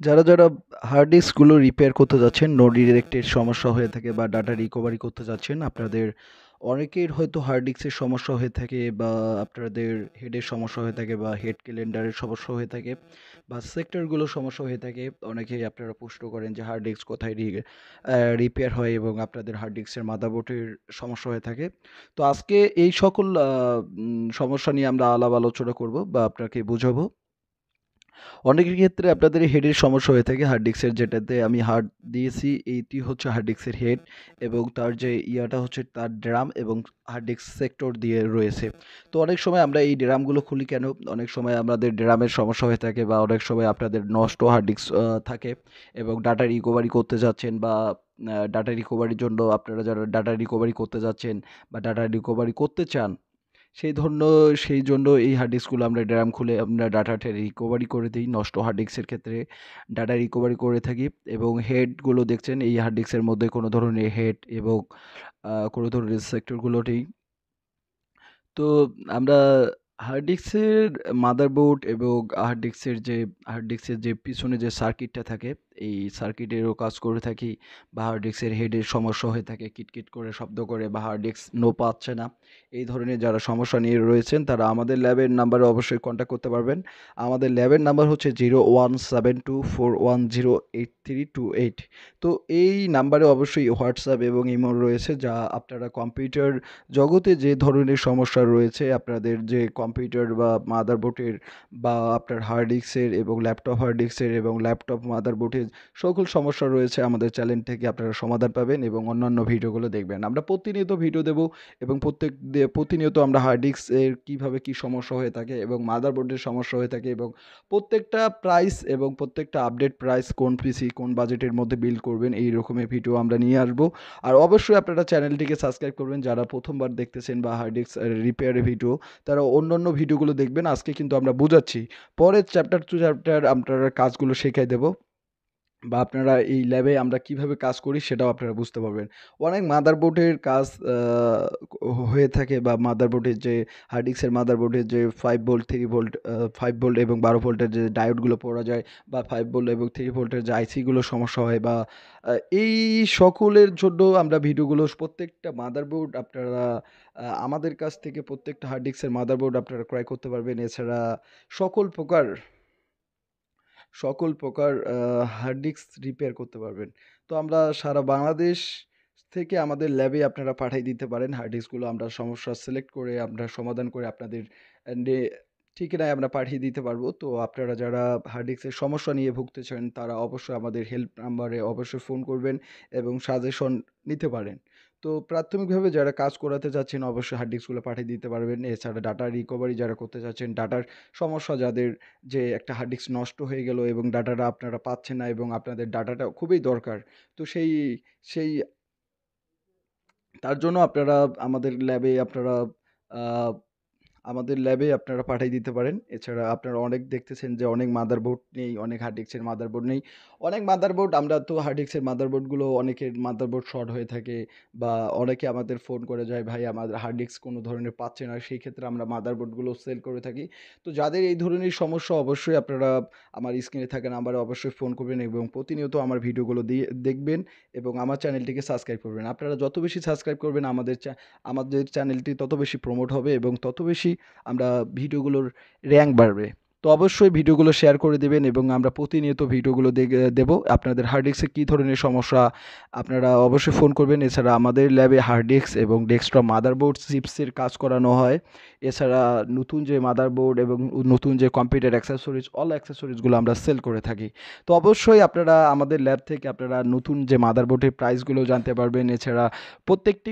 যারা hard ডিস্কগুলো repair করতে যাচ্ছেন, নো ডিরেক্টের সমস্যা হয়ে থাকে বা ডাটা রিকভারি করতে যাচ্ছেন, আপনাদের অনেকের হয়তো হার্ড ডিস্কের সমস্যা হয়ে থাকে বা আপনাদের হেডের সমস্যা হয়ে থাকে বা হেড ক্যালেন্ডারের সমস্যা হয়ে থাকে বা সেক্টরগুলোর সমস্যা হয়ে থাকে। অনেকেই আপনারা প্রশ্ন করেন যে হার্ড ডিস্ক কোথায় রিপেয়ার হয় এবং আপনাদের হার্ড ডিস্কের মাদারবোর্ডের সমস্যা হয়ে থাকে। তো আজকে এই সকল সমস্যা নিয়ে আমরা আলাপ আলোচনা করব বা আপনাকে বোঝাবো। অনেকের ক্ষেত্রে আপনাদের হেডের সমস্যা হয়ে থাকে হার্ড ডিস্কের, যেটাতে আমি হার্ড দিয়েছি এইটি হচ্ছে হার্ড ডিস্কের হেড এবং তার যে ইয়াটা হচ্ছে তার ড্রাম এবং হার্ড ডিস্ক সেক্টর দিয়ে রয়েছে। তো অনেক সময় আমরা এই ড্রামগুলো খুলি কেন, অনেক সময় আমাদের ড্রামের সমস্যা হয়ে থাকে বা অনেক সময় আপনাদের নষ্ট হার্ড ডিস্ক থাকে এবং ডাটা রিকভারি করতে যাচ্ছেন বা ডাটা রিকভারির জন্য আপনারা যারা ডাটা রিকভারি করতে যাচ্ছেন বা ডাটা রিকভারি করতে চান, সেই ধন্য সেই জন্য এই হার্ড ডিস্কগুলো আমরা ড্রাম খুলে আমরা ডাটাটা রিকভারি করে দিই। নষ্ট হার্ড ডিস্কের ক্ষেত্রে ডাটা রিকভারি করে থাকি এবং হেডগুলো দেখছেন এই হার্ড ডিস্কের মধ্যে কোনো ধরনের হেড এবং কোনো ধরনের সেক্টরগুলো নেই। তো আমরা হার্ড ডিস্কের মাদারবোর্ড এবং হার্ড ডিস্কের যে পিছনে যে সার্কিটটা থাকে, এই সার্কিটেরও কাজ করে থাকি। বা হার্ড ডিস্কের হেডের সমস্যা হয়ে থাকে, কিটকিট করে শব্দ করে বা হার্ড ডিস্ক নো পাচ্ছে না, এই ধরনের যারা সমস্যা নিয়ে রয়েছেন তারা আমাদের ল্যাবের নাম্বারে অবশ্যই কন্ট্যাক্ট করতে পারবেন। আমাদের ল্যাবের নাম্বার হচ্ছে 017241083228। তো এই নাম্বারে অবশ্যই হোয়াটসঅ্যাপ এবং ইমো রয়েছে, যা আপনারা কম্পিউটার জগতে যে ধরনের সমস্যা রয়েছে, আপনাদের যে কম্পিউটার বা মাদারবোর্ডের বা আপনার হার্ড ডিস্কের এবং ল্যাপটপ হার্ড ডিস্কের এবং ল্যাপটপ মাদারবোর্ডের সকল সমস্যা রয়েছে, আমাদের চ্যানেল থেকে আপনারা সমাধান পাবেন এবং অন্যান্য ভিডিওগুলো দেখবেন। আমরা প্রতিনিয়ত ভিডিও দেব এবং প্রতিনিয়ত আমরা হার্ড ডিস্কের কীভাবে কী সমস্যা হয়ে থাকে এবং মাদারবোর্ডের সমস্যা হয়ে থাকে এবং প্রত্যেকটা প্রাইস এবং প্রত্যেকটা আপডেট প্রাইস কোন পিসি কোন বাজেটের মধ্যে বিল করবেন, এই রকমের ভিডিও আমরা নিয়ে আসবো। আর অবশ্যই আপনারা চ্যানেলটিকে সাবস্ক্রাইব করবেন, যারা প্রথমবার দেখতেছেন বা হার্ড ডিস্ক রিপেয়ারের ভিডিও, তারা অন্যান্য ভিডিওগুলো দেখবেন। আজকে কিন্তু আমরা বুঝাচ্ছি, পরের চ্যাপ্টার টু চ্যাপ্টার আপনারা কাজগুলো শেখাই দেবো বা আপনারা এই ল্যাবে আমরা কিভাবে কাজ করি সেটাও আপনারা বুঝতে পারবেন। অনেক মাদারবোর্ডের কাজ হয়ে থাকে বা মাদারবোর্ডের যে হার্ড ডিস্কের মাদারবোর্ডের যে 5 ভোল্ট 3 ভোল্ট 5 ভোল্ট এবং 12 ভোল্টের যে ডায়োডগুলো পড়া যায় বা 5 ভোল্ট এবং 3 ভোল্টের যে আইসিগুলো সমস্যা হয় বা এই সকলের জন্য আমরা ভিডিওগুলো প্রত্যেকটা মাদারবোর্ড আপনারা আমাদের কাছ থেকে প্রত্যেকটা হার্ড ডিস্কের মাদারবোর্ড আপনারা ক্রয় করতে পারবেন। এছাড়া সকল প্রকার সকল প্রকার হার্ড ডিস্ক রিপেয়ার করতে পারবেন। তো আমরা সারা বাংলাদেশ থেকে আমাদের ল্যাবে আপনারা পাঠিয়ে দিতে পারেন হার্ড ডিস্কগুলো, আমরা সমস্যা সিলেক্ট করে আমরা সমাধান করে আপনাদের নে ঠিকানায় আমরা পাঠিয়ে দিতে পারবো। তো আপনারা যারা হার্ড ডিস্কের সমস্যা নিয়ে ভুগতেছেন তারা অবশ্যই আমাদের হেল্প নাম্বারে অবশ্যই ফোন করবেন এবং সাজেশন নিতে পারেন। তো প্রাথমিকভাবে যারা কাজ করাতে চাচ্ছেন অবশ্যই হার্ড ডিস্কগুলো পাঠিয়ে দিতে পারবেন। এছাড়া ডাটা রিকভারি যারা করতে চাচ্ছেন, ডাটার সমস্যা যাদের, যে একটা হার্ড ডিস্ক নষ্ট হয়ে গেল এবং ডাটাটা আপনারা পাচ্ছেন না এবং আপনাদের ডাটাটা খুবই দরকার। তো সেই তার জন্য আপনারা আমাদের ল্যাবে আপনারা আ আমাদের ল্যাবে আপনারা পাঠিয়ে দিতে পারেন। এছাড়া আপনারা অনেক দেখতেছেন যে অনেক মাদারবোর্ড নেই, অনেক হার্ড ডিস্কের মাদারবোর্ড নেই। অনেক মাদারবোর্ড আমরা তো হার্ড ডিস্কের মাদারবোর্ডগুলো অনেকের মাদারবোর্ড শর্ট হয়ে থাকে বা অনেকে আমাদের ফোন করে যায়, ভাই আমাদের হার্ড ডিস্ক কোনো ধরনের পাচ্ছে না। সেই ক্ষেত্রে আমরা মাদারবোর্ডগুলো সেল করে থাকি। তো যাদের এই ধরনের সমস্যা অবশ্যই আপনারা আমার স্ক্রিনে থাকা নাম্বারে অবশ্যই ফোন করবেন এবং প্রতিনিয়ত আমার ভিডিওগুলো দেখবেন এবং আমার চ্যানেলটিকে সাবস্ক্রাইব করবেন। আপনারা যত বেশি সাবস্ক্রাইব করবেন আমাদের চ্যানেলটি তত বেশি প্রমোট হবে এবং তত বেশি আমরা ভিডিওগুলোর র‍্যাঙ্ক বাড়বে। তো অবশ্যই ভিডিওগুলো শেয়ার করে দিবেন এবং আমরা প্রতিনিয়ত ভিডিওগুলো দেব। আপনাদের হার্ড ডিস্কে কী ধরনের সমস্যা আপনারা অবশ্যই ফোন করবেন। এছাড়া আমাদের ল্যাবে হার্ড ডিস্ক এবং ডেস্কটপ মাদারবোর্ড চিপসের কাজ করানো হয়। এছাড়া নতুন যে মাদারবোর্ড এবং নতুন যে কম্পিউটার অ্যাক্সেসরিজ, অল অ্যাক্সেসরিজগুলো আমরা সেল করে থাকি। তো অবশ্যই আপনারা আমাদের ল্যাব থেকে আপনারা নতুন যে মাদারবোর্ডের প্রাইসগুলো জানতে পারবেন। এছাড়া প্রত্যেকটি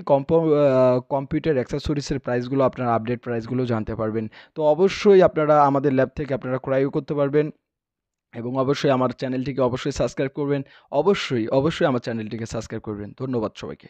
কম্পিউটার অ্যাক্সেসরিজের প্রাইসগুলো আপনারা আপডেট প্রাইসগুলো জানতে পারবেন। তো অবশ্যই আপনারা আমাদের ল্যাব থেকে আপনারা ক্রয়ও করতে পারবেন এবং অবশ্যই আমার চ্যানেলটিকে অবশ্যই সাবস্ক্রাইব করবেন। অবশ্যই আমার চ্যানেলটিকে সাবস্ক্রাইব করবেন। ধন্যবাদ সবাইকে।